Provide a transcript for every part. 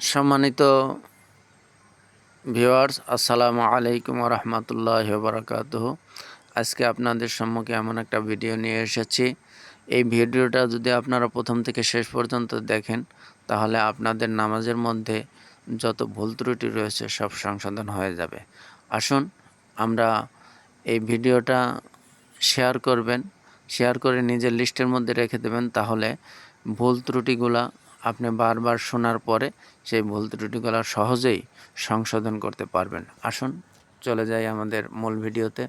সম্মানিত ভিউয়ার্স, আসসালামু আলাইকুম ওয়া রাহমাতুল্লাহি ওয়া বারাকাতুহু। আজকে আপনাদের সম্মুখে এমন একটা ভিডিও নিয়ে এসেছি। এই ভিডিওটা যদি আপনারা প্রথম থেকে শেষ পর্যন্ত দেখেন, তাহলে আপনাদের নামাজের মধ্যে যত ভুল ত্রুটি রয়েছে সব সংশোধন হয়ে যাবে। আসুন আমরা এই ভিডিওটা শেয়ার করবেন, শেয়ার করে নিজের লিস্টের মধ্যে রেখে দেবেন, তাহলে ভুল ত্রুটিগুলা আপনি বারবার শোনার পরে সেই ভুল ত্রুটিগুলো সহজেই সংশোধন করতে পারবেন। আসুন চলে যাই আমাদের মূল ভিডিওতে।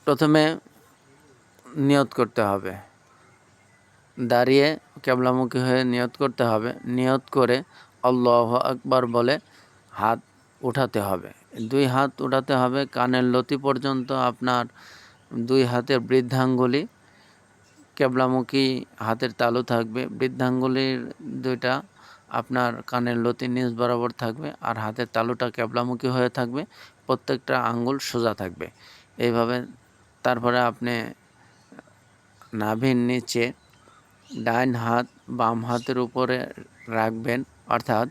প্রথমে নিয়ত করতে হবে, দাঁড়িয়ে কেবলামুখী হয়ে নিয়ত করতে হবে। নিয়ত করে আল্লাহু আকবার বলে হাত উঠাতে হবে। দুই হাত উঠাতে হবে, কানের লতি পর্যন্ত আপনার দুই হাতের বৃদ্ধাঙ্গুলি কেবলামুখী হাতের তালু থাকবে। বৃদ্ধাঙ্গুলির দুইটা আপনার কানের লতি নিচ বরাবর থাকবে, আর হাতের তালুটা কেবলামুখী হয়ে থাকবে। প্রত্যেকটা আঙ্গুল সোজা থাকবে। এইভাবে তারপরে আপনি নাভির নিচে ডান হাত বাম হাতের উপরে রাখবেন, অর্থাৎ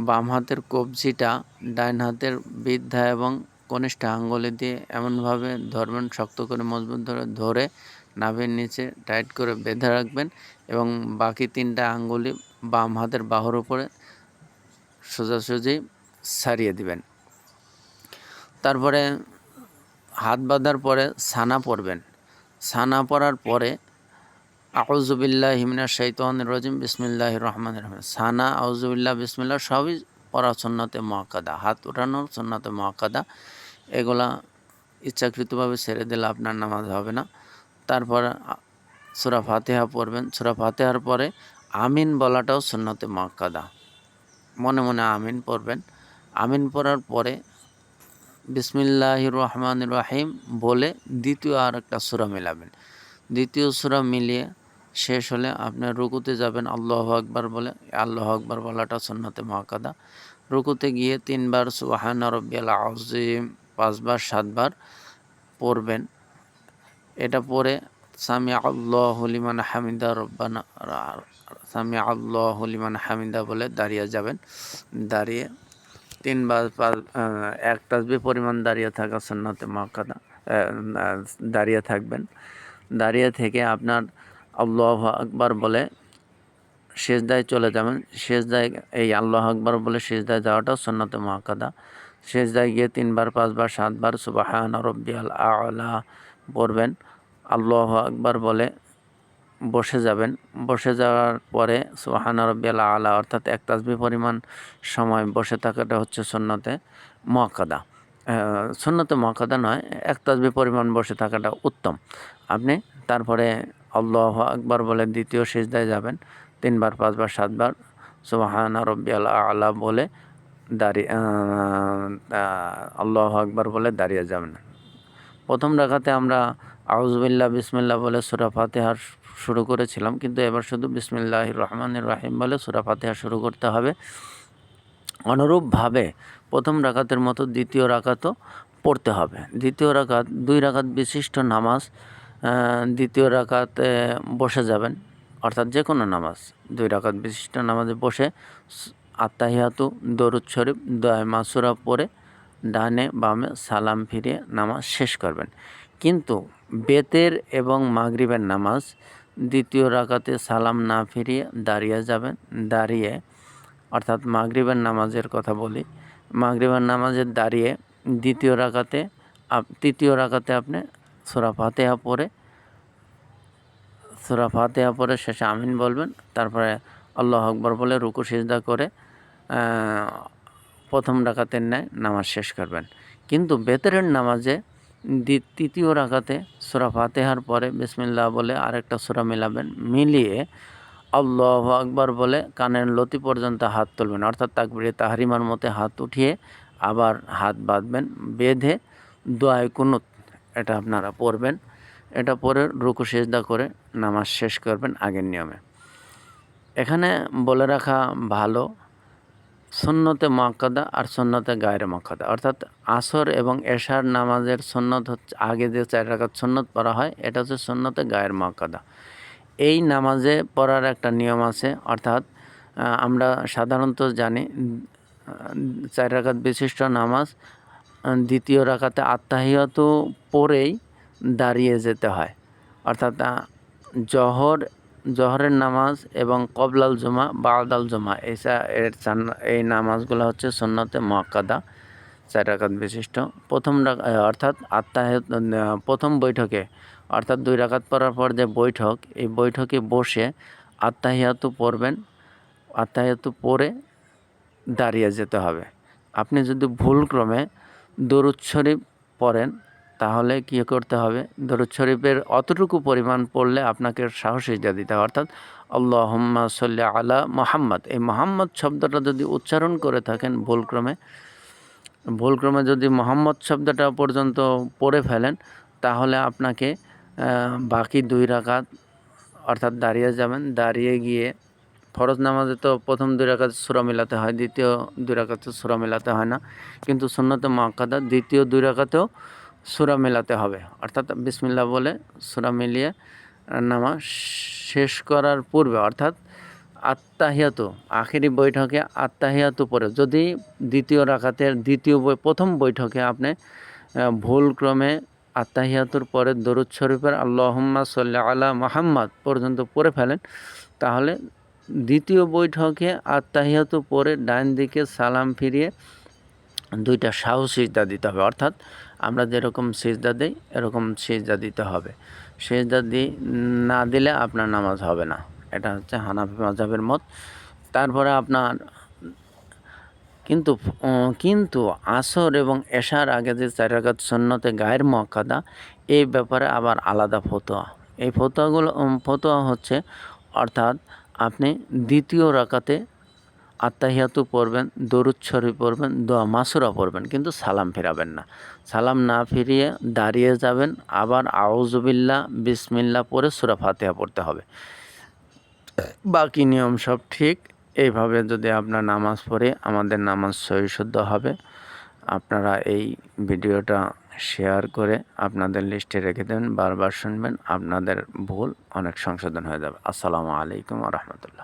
বাম হাতের কবজিটা ডান হাতের বৃদ্ধা এবং কনিষ্ঠ আঙ্গুলে দিয়ে এমনভাবে ধরবেন, শক্ত করে মজবুত ধরে নাভির নিচে টাইট করে বেঁধে রাখবেন এবং বাকি তিনটা আঙ্গুলি বাম হাতের বাহুর উপরে সোজাসুজি ছাড়িয়ে দিবেন। তারপরে হাত বাঁধার পরে ছানা পড়বেন। ছানা পড়ার পরে আউযু বিল্লাহি মিনাশ শাইতানির রাজিম বিসমিল্লাহির রহমানির রহিম। ছানা, আউযু বিল্লাহ, বিসমিল্লাহ সবই পড়া সুন্নতে মুআক্কাদা। হাত উঠানোর সুন্নতে মুআক্কাদা, এগুলা ইচ্ছাকৃতভাবে ছেড়ে দিলে আপনার নামাজ হবে না। তারপর সূরা ফাতিহা পড়বেন। সূরা ফাতিহার পরে আমিন বলাটাও সুন্নতে মুআক্কাদা। মনে মনে আমিন পড়বেন। আমিন পড়ার পরে বিসমিল্লাহির রহমানির রহিম বলে দ্বিতীয় আর একটা সূরা মিলাবেন। দ্বিতীয় সূরা মিলিয়ে শেষ হলে আপনি রুকুতে যাবেন আল্লাহু আকবার বলে। আল্লাহু আকবার বলাটা সুন্নতে মুআক্কাদা। রুকুতে গিয়ে 3 বার সুবহানা রাব্বিয়াল আযীম, 5 বার 7 বার পড়বেন। এটা পড়ে সামিআ আল্লাহু লিমান হামিদা রব্বানা সামিআ আল্লাহু লিমান হামিদা বলে দাঁড়িয়ে যাবেন। দাঁড়িয়ে 3 বার 1 তাসবিহ পরিমাণ দাঁড়িয়ে থাকা সুন্নতে মুআক্কাদা। দাঁড়িয়ে থাকবেন। দাঁড়িয়ে থেকে আপনার আল্লাহু আকবার বলে সিজদায় চলে যাবেন। সিজদায় এই আল্লাহু আকবার বলে সিজদায় যাওয়াটাও সুন্নতে মুআক্কাদা। সিজদায় গিয়ে 3 বার 5 বার 7 বার সুবহানা রাব্বিয়াল আ'লা পড়বেন। আল্লাহু আকবার বলে বসে যাবেন। বসে যাওয়ার পরে সুবহানা রাব্বিয়াল আ'লা অর্থাৎ 1 তাসবিহ পরিমাণ সময় বসে থাকাটা হচ্ছে সুন্নতে মুআক্কাদা। সুন্নতে মুআক্কাদা নয়, 1 তাসবিহ পরিমাণ বসে থাকাটা উত্তম। আপনি তারপরে আল্লাহু আকবার বলে দ্বিতীয় সিজদায় যাবেন। 3 বার 5 বার 7 বার সুবহানা রাব্বিয়াল আ'লা বলে দাঁড়িয়ে আল্লাহু আকবার বলে দাঁড়িয়ে যাবেন। প্রথম রাকাতে আমরা আউযু বিল্লাহ বিসমিল্লাহ বলে সূরা ফাতিহা শুরু করেছিলাম, কিন্তু এবার শুধু বিসমিল্লাহির রহমানির রহিম বলে সূরা ফাতিহা শুরু করতে হবে। অনুরূপভাবে প্রথম রাকাতের মতো দ্বিতীয় রাকাতও পড়তে হবে। দ্বিতীয় রাকাত 2 রাকাত বিশিষ্ট নামাজ। দ্বিতীয় রাকাতে বসে যাবেন, অর্থাৎ যে কোনো নামাজ 2 রাকাত বিশিষ্ট নামাজে বসে আত্তাহিয়াতু, দরুদ শরীফ, দোয়া মাসুরা পড়ে ডানে বামে সালাম ফিরিয়ে নামাজ শেষ করবেন। কিন্তু বেতের এবং মাগরিবের নামাজ দ্বিতীয় রাকাতে সালাম না ফিরিয়ে দাঁড়িয়ে যাবেন। দাঁড়িয়ে অর্থাৎ মাগরিবের নামাজের কথা বলি, মাগরিবের নামাজের দাঁড়িয়ে তৃতীয় রাকাতে আপনি সূরা ফাতিহা পড়ে শেষে আমিন বলবেন। তারপরে আল্লাহু আকবার বলে রুকু সিজদা করে প্রথম রাকাতের ন্যায় নামাজ শেষ করবেন। কিন্তু বেতরের নামাজে তৃতীয় রাকাতে সূরা ফাতিহার পরে বিসমিল্লাহ বলে আরেকটা সূরা মিলাবেন। মিলিয়ে আল্লাহু আকবার বলে কানের লতি পর্যন্ত হাত তুলবেন, অর্থাৎ তাকবীরে তাহরিমার মতে হাত উঠিয়ে আবার হাত বাঁধবেন। বেঁধে দোয়ায়ে কুনুত এটা আপনারা পড়বেন। এটা পড়ে রুকু সিজদা করে নামাজ শেষ করবেন আগের নিয়মে। এখানে বলে রাখা ভালো, সুন্নতে মুআক্কাদা আর সুন্নতে গায়রে মুআক্কাদা, অর্থাৎ আসর এবং এশার নামাজের সুন্নত হচ্ছে আগে যে 4 রাকাত সুন্নত পড়া হয়, এটা হচ্ছে সুন্নতে গায়রে মুআক্কাদা। এই নামাজে পড়ার একটা নিয়ম আছে, অর্থাৎ আমরা সাধারণত জানি 4 রাকাত বিশিষ্ট নামাজ দ্বিতীয় রাকাতে আত্তাহিয়াতু পড়েই দাঁড়িয়ে যেতে হয়। অর্থাৎ জহরের নামাজ এবং কবলাল জুমা বাদাল জুমা এই নামাজগুলো হচ্ছে সুন্নতে মুআক্কাদা 4 রাকাত বিশিষ্ট। অর্থাৎ প্রথম বৈঠকে অর্থাৎ 2 রাকাত পড়ার পর যে বৈঠক, এই বৈঠকে বসে আত্তাহিয়াতু পড়বেন। আত্তাহিয়াতু পড়ে দাঁড়িয়ে যেতে হবে। আপনি যদি ভুলক্রমে দরুদ শরীফ পড়েন তাহলে কী করতে হবে? দরুদ শরীফের অতটুকু পরিমাণ পড়লে আপনাকে সিজদা দিতে হবে। অর্থাৎ আল্লাহুম্মা সাল্লি আলা মুহাম্মাদ, এই মুহাম্মদ শব্দটা যদি উচ্চারণ করে থাকেন ভুলক্রমে যদি মুহাম্মদ শব্দটা পর্যন্ত পড়ে ফেলেন, তাহলে আপনাকে বাকি 2 রাকাত অর্থাৎ দাঁড়িয়ে যাবেন। দাঁড়িয়ে গিয়ে ফরজ নামাজে তো প্রথম 2 রাকাত সূরা মিলাতে হয়, দ্বিতীয় 2 রাকাতে সূরা মিলাতে হয় না, কিন্তু সুন্নতে মুআক্কাদা দ্বিতীয় 2 রাকাতেও সূরা মিলাতে হবে। অর্থাৎ বিসমিল্লাহ বলে সূরা মিলিয়ে নামাজ শেষ করার পূর্বে অর্থাৎ আত্তাহিয়াতু আখেরি বৈঠকে আত্তাহিয়াতু পড়ে যদি দ্বিতীয় রাকাতের প্রথম বৈঠকে আপনি ভুলক্রমে আত্তাহিয়াতুর পরে দরুদ শরীফের আল্লাহুম্মা সাল্লি আলা মুহাম্মাদ পর্যন্ত পড়ে ফেলেন, তাহলে দ্বিতীয় বৈঠকে আত্তাহিয়াতু পড়ে ডান দিকে সালাম ফিরিয়ে 2টা সাহু সিজদা দিতে হবে। অর্থাৎ আমরা যেরকম সিজদা দেই এরকম সিজদা দিতে হবে। সিজদা না দিলে আপনার নামাজ হবে না। এটা হচ্ছে হানাফি মাযহাবের মত। তারপরে আপনার কিন্তু আসর এবং এশার আগে যে 4 রাকাত সুন্নতে গায়ের মুআক্কাদা, এই ব্যাপারে আবার আলাদা ফতোয়া। এই ফতোয়া হচ্ছে অর্থাৎ আপনি দ্বিতীয় রাকাতে আত্তাহিয়াতু পড়বেন, দরুদ শরীফ পড়বেন, দোয়া মাসুরা পড়বেন, কিন্তু সালাম ফেরাবেন না। সালাম না ফিরিয়ে দাঁড়িয়ে যাবেন, আবার আউযু বিল্লাহ বিসমিল্লাহ পড়ে সূরা ফাতিহা পড়তে হবে। বাকি নিয়ম সব ঠিক। এইভাবে যদি আপনার নামাজ পড়ে আমাদের নামাজ সহি শুদ্ধ হবে। আপনারা এই ভিডিওটা শেয়ার করে আপনাদের লিস্টে রেখে দেবেন, বারবার শুনবেন, আপনাদের ভুল অনেক সংশোধন হয়ে যাবে। আসসালামু আলাইকুম ওয়া রাহমাতুল্লাহ।